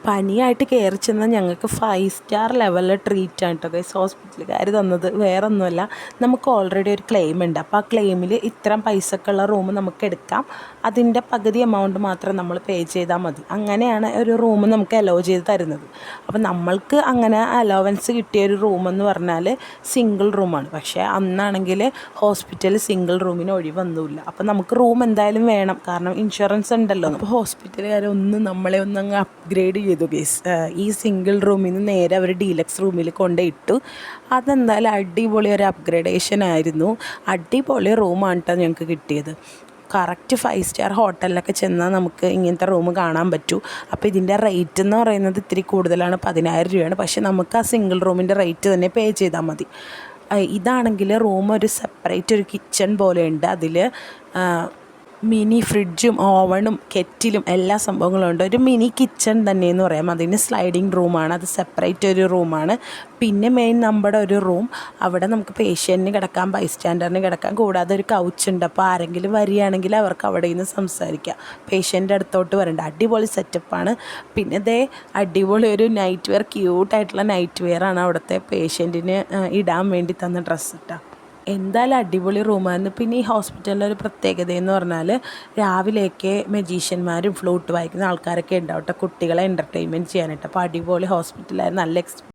പനിയായിട്ട് കയറി ചെന്നാൽ ഞങ്ങൾക്ക് 5 സ്റ്റാർ ലെവലിൽ ട്രീറ്റാണ് കേട്ടോ ഗൈസ് ഹോസ്പിറ്റലുകാർ തന്നത്. വേറെ ഒന്നുമല്ല, നമുക്ക് ഓൾറെഡി ഒരു ക്ലെയിം ഉണ്ട്. അപ്പോൾ ആ ക്ലെയിമിൽ ഇത്രയും പൈസക്കുള്ള റൂം നമുക്ക് എടുക്കാം, അതിൻ്റെ പകുതി എമൗണ്ട് മാത്രം നമ്മൾ പേ ചെയ്താൽ മതി. അങ്ങനെയാണ് ഒരു റൂം നമുക്ക് അലോ ചെയ്ത് തരുന്നത്. അപ്പോൾ നമ്മൾക്ക് അങ്ങനെ അലോവൻസ് കിട്ടിയ ഒരു റൂമെന്ന് പറഞ്ഞാൽ സിംഗിൾ റൂമാണ്. പക്ഷേ അന്നാണെങ്കിൽ ഹോസ്പിറ്റലിൽ സിംഗിൾ റൂമിന് ഒഴിവൊന്നുമില്ല. അപ്പോൾ നമുക്ക് റൂം എന്തായാലും വേണം, കാരണം ഇൻഷുറൻസ് ഉണ്ടല്ലോ. അപ്പോൾ ഹോസ്പിറ്റലുകാർ നമ്മളെ അങ്ങ് അപ്ഗ്രേഡ് ചെയ്തു ഗൈസ്. ഈ സിംഗിൾ റൂമിൽ നിന്ന് നേരെ അവർ ഡീലക്സ് റൂമിൽ കൊണ്ടുപോയിട്ടു. അതെന്തായാലും അടിപൊളി ഒരു അപ്ഗ്രേഡേഷൻ ആയിരുന്നു. അടിപൊളി റൂമാണ് കേട്ടോ ഞങ്ങൾക്ക് കിട്ടിയത്. കറക്റ്റ് 5 സ്റ്റാർ ഹോട്ടലിലൊക്കെ ചെന്നാൽ നമുക്ക് ഇങ്ങനത്തെ റൂം കാണാൻ പറ്റൂ. അപ്പോൾ ഇതിൻ്റെ റേറ്റ് എന്ന് പറയുന്നത് ഇത്തിരി കൂടുതലാണ്, 10,000 രൂപയാണ്. പക്ഷേ നമുക്ക് ആ സിംഗിൾ റൂമിൻ്റെ റേറ്റ് തന്നെ പേ ചെയ്താൽ മതി. ഇതാണെങ്കിൽ റൂം ഒരു സെപ്പറേറ്റ് ഒരു കിച്ചൺ പോലെയുണ്ട്. അതിൽ മിനി ഫ്രിഡ്ജും ഓവണും കെറ്റിലും എല്ലാ സംഭവങ്ങളും ഉണ്ട്. ഒരു മിനി കിച്ചൺ തന്നെയെന്ന് പറയാം. അതിന് സ്ലൈഡിങ് റൂമാണ്, അത് സെപ്പറേറ്റ് ഒരു റൂമാണ്. പിന്നെ മെയിൻ നമ്മുടെ ഒരു റൂം, അവിടെ നമുക്ക് പേഷ്യൻറ്റിന് കിടക്കാം, ബൈസ്റ്റാൻഡറിന് കിടക്കാം. കൂടാതെ ഒരു കൗച്ചുണ്ട്. അപ്പോൾ ആരെങ്കിലും വരികയാണെങ്കിൽ അവർക്ക് അവിടെ നിന്ന് സംസാരിക്കാം, പേഷ്യൻ്റെ അടുത്തോട്ട് വരണ്ട. അടിപൊളി സെറ്റപ്പാണ്. പിന്നെ ഇതേ അടിപൊളി ഒരു നൈറ്റ് വെയർ, ക്യൂട്ടായിട്ടുള്ള നൈറ്റ് വെയറാണ് അവിടുത്തെ പേഷ്യൻറ്റിന് ഇടാൻ വേണ്ടി തന്ന ഡ്രസ്സ് ഇട്ടാൽ. എന്തായാലും അടിപൊളി റൂമായിരുന്നു. പിന്നെ ഈ ഹോസ്പിറ്റലിലൊരു പ്രത്യേകത എന്ന് പറഞ്ഞാൽ രാവിലെയൊക്കെ മജീഷ്യന്മാരും ഫ്ലൂട്ട് വായിക്കുന്ന ആൾക്കാരൊക്കെ ഉണ്ടാവട്ടെ കുട്ടികളെ എൻ്റർടൈൻമെൻറ്റ് ചെയ്യാനായിട്ട്. അപ്പോൾ അടിപൊളി ഹോസ്പിറ്റലായിരുന്നു, നല്ല